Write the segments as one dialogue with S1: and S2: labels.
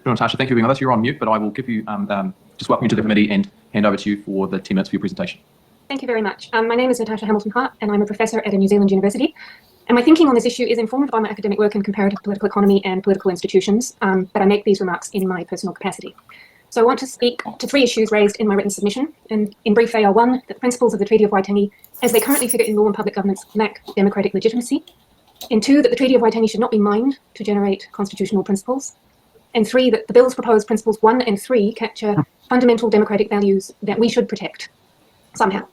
S1: Sure, Natasha, thank you for being with us. You're on mute, but I will give you, just welcome you to the committee and hand over to you for the 10 minutes for your presentation.
S2: Thank you very much. My name is Natasha Hamilton-Hart, and I'm a professor at a New Zealand university. And my thinking on this issue is informed by my academic work in comparative political economy and political institutions, but I make these remarks in my personal capacity. So I want to speak to three issues raised in my written submission, and in brief they are: one, that the principles of the Treaty of Waitangi, as they currently figure in law and public governance, lack democratic legitimacy, and two, that the Treaty of Waitangi should not be mined to generate constitutional principles, and three, that the bill's proposed principles 1 and 3 capture fundamental democratic values that we should protect somehow.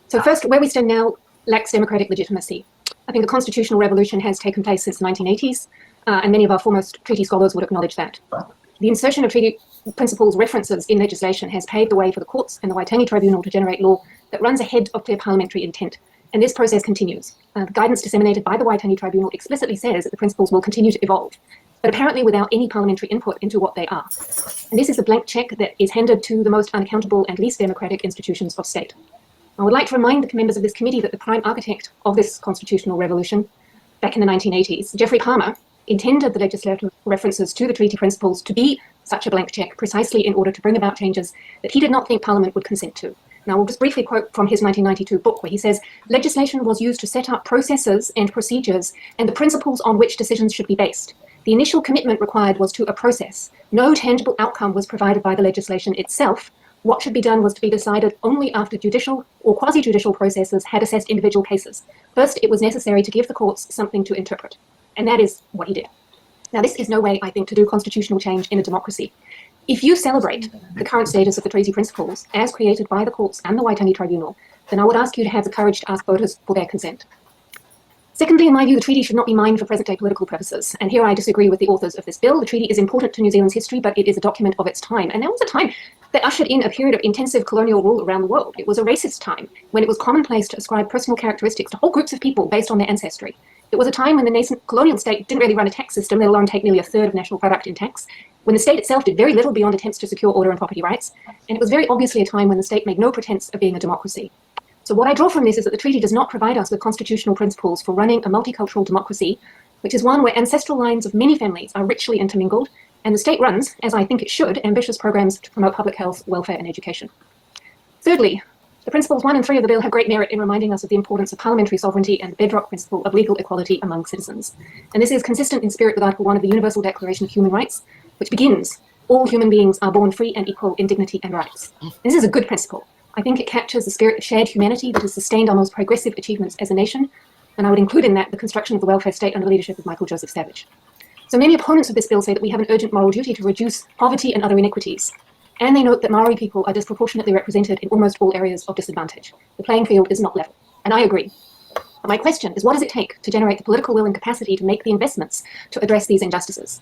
S2: So first, where we stand now lacks democratic legitimacy. I think a constitutional revolution has taken place since the 1980s, and many of our foremost treaty scholars would acknowledge that. The insertion of treaty principles references in legislation has paved the way for the courts and the Waitangi Tribunal to generate law that runs ahead of clear parliamentary intent, and this process continues. The guidance disseminated by the Waitangi Tribunal explicitly says that the principles will continue to evolve, but apparently without any parliamentary input into what they are. And this is the blank check that is handed to the most unaccountable and least democratic institutions of state. I would like to remind the members of this committee that the prime architect of this constitutional revolution back in the 1980s, Geoffrey Palmer, intended the legislative references to the treaty principles to be such a blank check precisely in order to bring about changes that he did not think Parliament would consent to. Now, we'll just briefly quote from his 1992 book where he says, "Legislation was used to set up processes and procedures and the principles on which decisions should be based. The initial commitment required was to a process. No tangible outcome was provided by the legislation itself. What should be done was to be decided only after judicial or quasi-judicial processes had assessed individual cases. First, it was necessary to give the courts something to interpret." And that is what he did. Now, this is no way, I think, to do constitutional change in a democracy. If you celebrate the current status of the treaty principles as created by the courts and the Waitangi Tribunal, then I would ask you to have the courage to ask voters for their consent. Secondly, in my view, the treaty should not be mined for present-day political purposes. And here I disagree with the authors of this bill. The treaty is important to New Zealand's history, but it is a document of its time. And that was a time that ushered in a period of intensive colonial rule around the world. It was a racist time when it was commonplace to ascribe personal characteristics to whole groups of people based on their ancestry. It was a time when the nascent colonial state didn't really run a tax system, let alone take nearly a third of national product in tax, when the state itself did very little beyond attempts to secure order and property rights. And it was very obviously a time when the state made no pretense of being a democracy. So what I draw from this is that the treaty does not provide us with constitutional principles for running a multicultural democracy, which is one where ancestral lines of many families are richly intermingled, and the state runs, as I think it should, ambitious programs to promote public health, welfare, and education. Thirdly, the principles 1 and 3 of the bill have great merit in reminding us of the importance of parliamentary sovereignty and the bedrock principle of legal equality among citizens. And this is consistent in spirit with Article 1 of the Universal Declaration of Human Rights, which begins, "All human beings are born free and equal in dignity and rights." This is a good principle. I think it captures the spirit of shared humanity that has sustained our most progressive achievements as a nation, and I would include in that the construction of the welfare state under the leadership of Michael Joseph Savage. So many opponents of this bill say that we have an urgent moral duty to reduce poverty and other inequities. And they note that Maori people are disproportionately represented in almost all areas of disadvantage. The playing field is not level, and I agree. But my question is, what does it take to generate the political will and capacity to make the investments to address these injustices?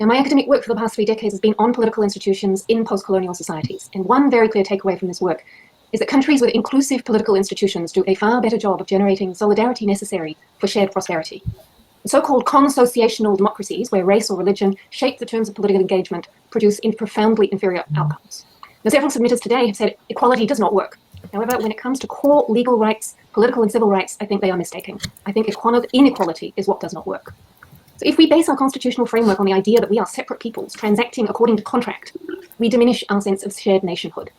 S2: Now, my academic work for the past 3 decades has been on political institutions in post-colonial societies, and one very clear takeaway from this work is that countries with inclusive political institutions do a far better job of generating the solidarity necessary for shared prosperity. The so-called consociational democracies, where race or religion shape the terms of political engagement, produce profoundly inferior outcomes. Now, several submitters today have said equality does not work. However, when it comes to core legal rights, political and civil rights, I think they are mistaken. I think inequality is what does not work. So if we base our constitutional framework on the idea that we are separate peoples transacting according to contract, we diminish our sense of shared nationhood.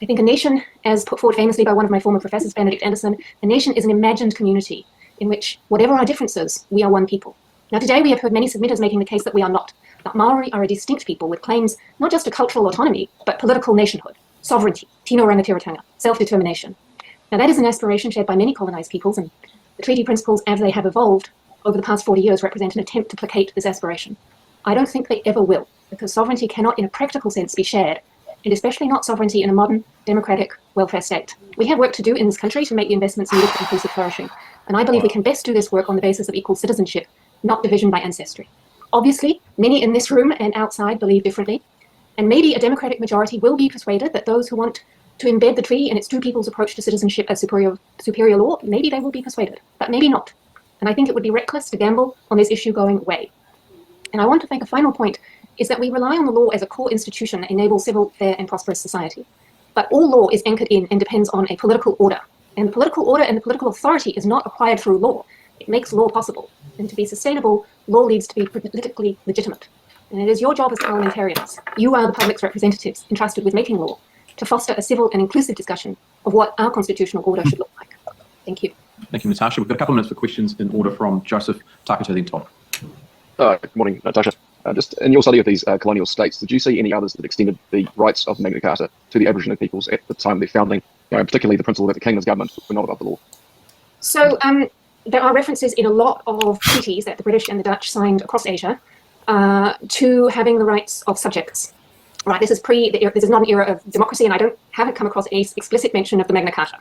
S2: I think a nation, as put forward famously by one of my former professors, Benedict Anderson, a nation is an imagined community in which, whatever our differences, we are one people. Now, today we have heard many submitters making the case that we are not. That Maori are a distinct people with claims not just to cultural autonomy, but political nationhood, sovereignty, tino rangatiratanga, self-determination. Now, that is an aspiration shared by many colonized peoples, and the treaty principles as they have evolved over the past 40 years represent an attempt to placate this aspiration. I don't think they ever will, because sovereignty cannot in a practical sense be shared, and especially not sovereignty in a modern, democratic welfare state. We have work to do in this country to make the investments needed for inclusive flourishing, and I believe we can best do this work on the basis of equal citizenship, not division by ancestry. Obviously, many in this room and outside believe differently, and maybe a democratic majority will be persuaded that those who want to embed the treaty and its two peoples' approach to citizenship as superior law, maybe they will be persuaded, but maybe not. And I think it would be reckless to gamble on this issue going away. And I want to make a final point is that we rely on the law as a core institution that enables civil, fair, and prosperous society. But all law is anchored in and depends on a political order. And the political order and the political authority is not acquired through law. It makes law possible. And to be sustainable, law needs to be politically legitimate. And it is your job as parliamentarians, you are the public's representatives entrusted with making law, to foster a civil and inclusive discussion of what our constitutional order should look like. Thank you.
S1: Thank you, Natasha. We've got a couple of minutes for questions in order from Joseph, Takata, then Todd.
S3: Good morning, Natasha. Just in your study of these colonial states, did you see any others that extended the rights of Magna Carta to the Aboriginal peoples at the time of their founding, particularly the principle that the king's government were not above the law?
S2: So there are references in a lot of treaties that the British and the Dutch signed across Asia to having the rights of subjects. Right, this is this is not an era of democracy, and I haven't come across any explicit mention of the Magna Carta.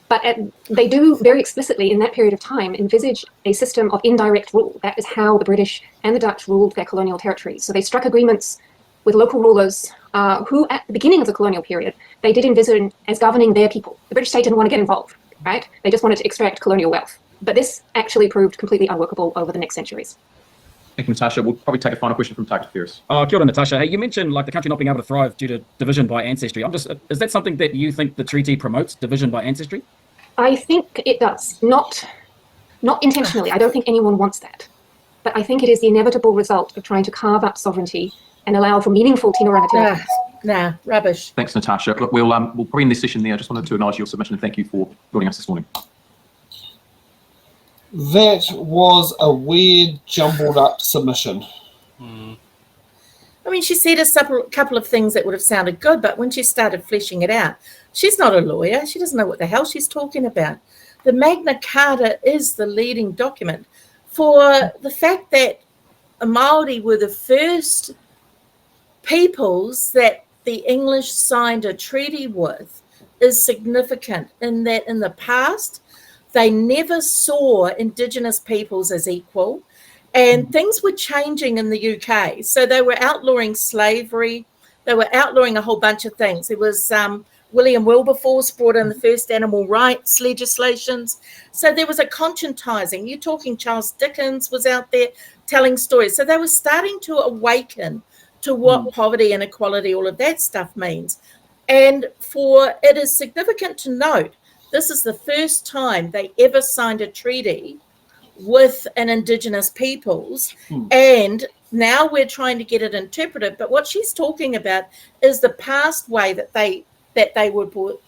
S2: But they do very explicitly in that period of time envisage a system of indirect rule. That is how the British and the Dutch ruled their colonial territories. So they struck agreements with local rulers who, at the beginning of the colonial period, they did envision as governing their people. The British state didn't want to get involved, right? They just wanted to extract colonial wealth. But this actually proved completely unworkable over the next centuries.
S1: Thank you, Natasha. We'll probably take a final question from Takata Ferris.
S4: Kia ora, Natasha. Hey, you mentioned like the country not being able to thrive due to division by ancestry. Is that something that you think the treaty promotes, division by ancestry?
S2: I think it does. Not intentionally. I don't think anyone wants that. But I think it is the inevitable result of trying to carve up sovereignty and allow for meaningful tino rangatiratanga.
S5: Nah, rubbish.
S1: Thanks, Natasha. Look, we'll probably end this session there. I just wanted to acknowledge your submission and thank you for joining us this morning.
S6: That was a weird, jumbled up submission.
S5: I mean, she said a couple of things that would have sounded good, but when she started fleshing it out, she's not a lawyer. She doesn't know what the hell she's talking about. The Magna Carta is the leading document for the fact that Māori were the first peoples that the English signed a treaty with is significant in that in the past, they never saw Indigenous peoples as equal. And things were changing in the UK. So they were outlawing slavery. They were outlawing a whole bunch of things. There was William Wilberforce brought in the first animal rights legislations. So there was a conscientizing. You're talking Charles Dickens was out there telling stories. So they were starting to awaken to what poverty, inequality, all of that stuff means. And it is significant to note, this is the first time they ever signed a treaty with an Indigenous peoples, and now we're trying to get it interpreted. But what she's talking about is the past way that they were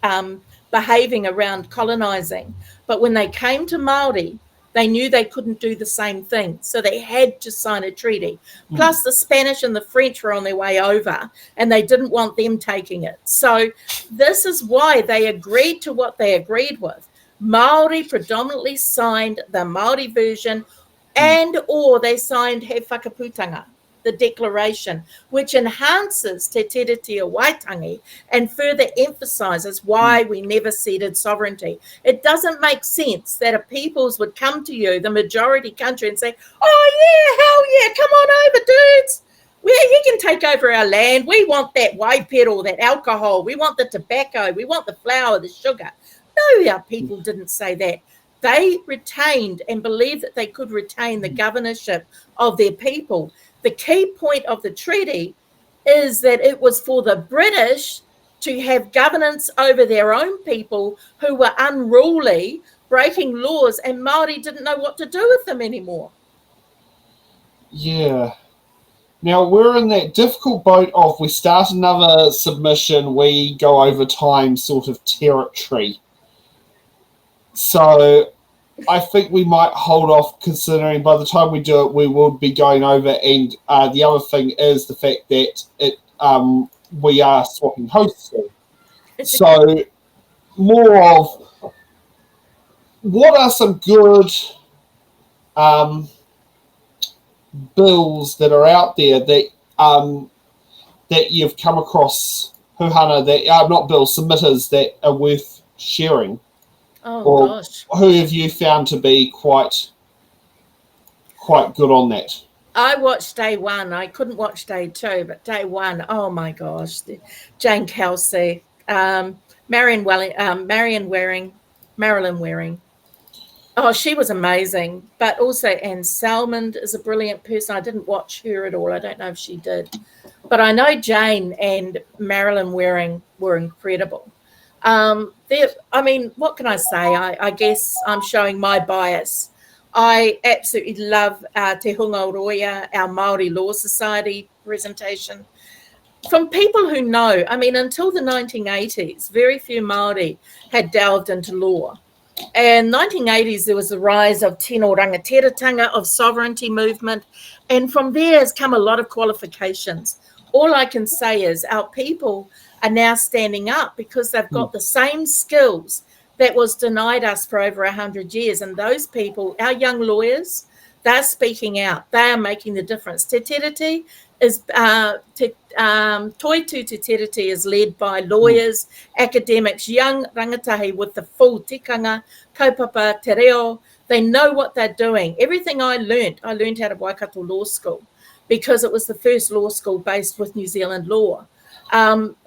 S5: behaving around colonizing. But when they came to Māori, they knew they couldn't do the same thing, so they had to sign a treaty. Plus, the Spanish and the French were on their way over, and they didn't want them taking it. So this is why they agreed to what they agreed with. Māori predominantly signed the Māori version or they signed He Whakaputanga, the declaration, which enhances Te Tiriti o Waitangi and further emphasises why we never ceded sovereignty. It doesn't make sense that a peoples would come to you, the majority country, and say, oh yeah, hell yeah, come on over, dudes. You can take over our land. We want that waipiro, that alcohol. We want the tobacco. We want the flour, the sugar. No, our people didn't say that. They retained and believed that they could retain the governorship of their people. The key point of the treaty is that it was for the British to have governance over their own people who were unruly, breaking laws, and Māori didn't know what to do with them anymore.
S6: Yeah. Now, we're in that difficult boat of we start another submission, we go over time sort of territory. So I think we might hold off, considering by the time we do it, we will be going over. And the other thing is the fact that we are swapping hosts soon. So more of what are some good bills that are out there that you've come across, Huhana, that are not bills, submitters that are worth sharing?
S5: Oh, gosh.
S6: Who have you found to be quite good on that?
S5: I watched day one. I couldn't watch day two, but day one, oh my gosh. Jane Kelsey, Marilyn Waring. Oh, she was amazing. But also Anne Salmond is a brilliant person. I didn't watch her at all. I don't know if she did. But I know Jane and Marilyn Waring were incredible. What can I say? I guess I'm showing my bias I absolutely love Te Hunga Roia, our Māori Law Society presentation. From people who know, I mean, until the 1980s, very few Māori had delved into law. And 1980s, there was the rise of tino rangatiratanga, of sovereignty movement. And from there has come a lot of qualifications. All I can say is our people are now standing up because they've got the same skills that was denied us for over 100 years. And those people, our young lawyers, they're speaking out. They are making the difference. Te Tiriti is, Toi Tu Te Tiriti is led by lawyers, academics, young rangatahi with the full tikanga, kaupapa, te reo. They know what they're doing. Everything I learned out of Waikato Law School because it was the first law school based with New Zealand law.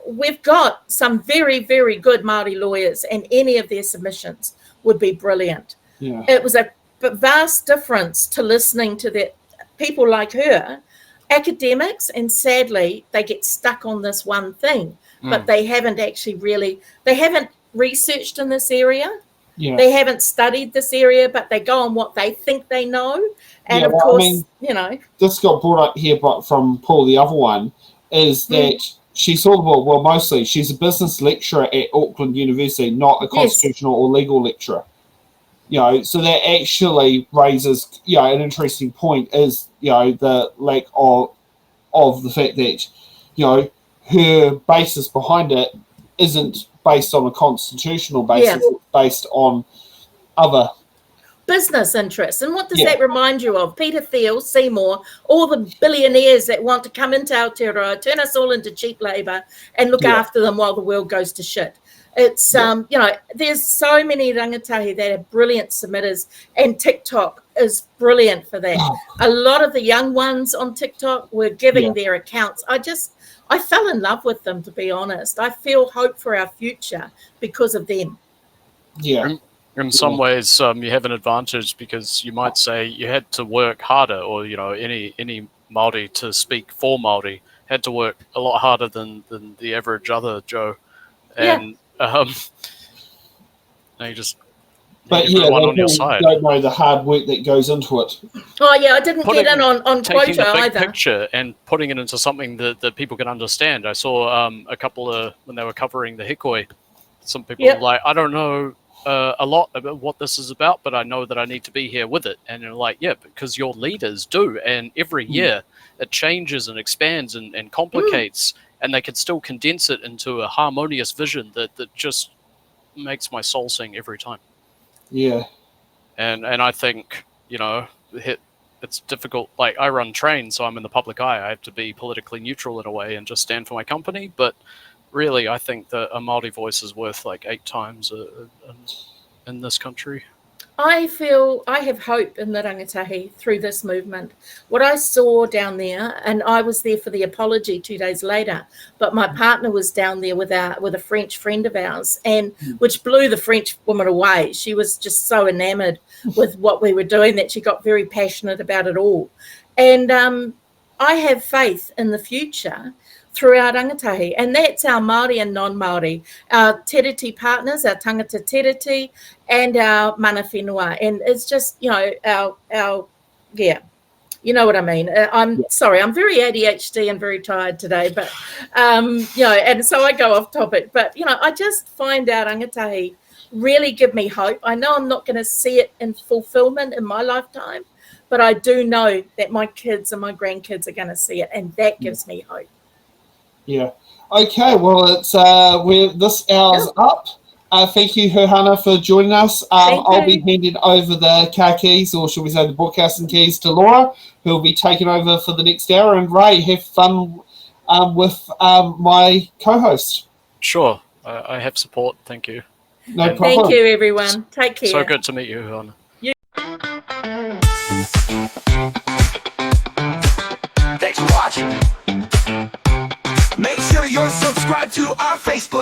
S5: We've got some very, very good Māori lawyers, and any of their submissions would be brilliant.
S6: Yeah.
S5: It was a vast difference to listening to the people like her, academics, and sadly, they get stuck on this one thing, but they haven't actually they haven't researched in this area.
S6: Yeah.
S5: They haven't studied this area, but they go on what they think they know. And
S6: Yeah,
S5: of
S6: well,
S5: course,
S6: I mean,
S5: you know.
S6: This got brought up here from Paul, the other one, is that she's all about, well, mostly she's a business lecturer at Auckland University, not a constitutional or legal lecturer. You know, so that actually raises, you know, an interesting point is, you know, the lack of the fact that, you know, her basis behind it isn't based on a constitutional basis, it's based on other
S5: business interests. And what does that remind you of? Peter Thiel, Seymour, all the billionaires that want to come into Aotearoa, turn us all into cheap labour and look after them while the world goes to shit. It's, you know, there's so many rangatahi that are brilliant submitters, and TikTok is brilliant for that. A lot of the young ones on TikTok were giving their accounts. I fell in love with them, to be honest. I feel hope for our future because of them.
S6: Yeah.
S7: In some ways, you have an advantage because you might say you had to work harder, or, you know, any Māori to speak for Māori had to work a lot harder than the average other Joe. And you just
S6: but
S7: yeah, one on your side.
S6: Don't know the hard work that goes into it.
S5: Oh yeah, I didn't get in on
S7: taking
S5: quota
S7: the big
S5: either.
S7: picture and putting it into something that people can understand. I saw a couple of, when they were covering the Hickey, some people were like, I don't know a lot about what this is about, but I know that I need to be here with it. And you're like, yeah, because your leaders do, and every year it changes and expands and complicates, and they can still condense it into a harmonious vision that just makes my soul sing every time.
S6: Yeah.
S7: And I think, you know, it's difficult. Like, I run trains, so I'm in the public eye. I have to be politically neutral in a way and just stand for my company. But really, I think that a Māori voice is worth like 8 times in this country.
S5: I feel I have hope in the rangatahi through this movement. What I saw down there, and I was there for the apology 2 days later, but my partner was down there with a French friend of ours, and which blew the French woman away. She was just so enamored with what we were doing that she got very passionate about it all. And I have faith in the future through our rangatahi, and that's our Māori and non-Māori, our tiriti partners, our tangata tiriti, and our mana whenua. And it's just, you know, our you know what I mean. I'm sorry, I'm very ADHD and very tired today, but, you know, and so I go off topic. But, you know, I just find our rangatahi really give me hope. I know I'm not going to see it in fulfillment in my lifetime, but I do know that my kids and my grandkids are going to see it, and that gives me hope.
S6: Yeah. Okay. Well, it's this hour's up. Thank you, Huhana, for joining us. I'll be handing over the car keys, or should we say the broadcasting keys, to Laura, who will be taking over for the next hour. And Ray, have fun with my co-host.
S7: Sure. I have support. Thank you.
S6: No problem.
S5: Thank you, everyone. Take care.
S7: So good to meet you, Huhana.
S8: Thanks for watching. Make sure you're subscribed to our Facebook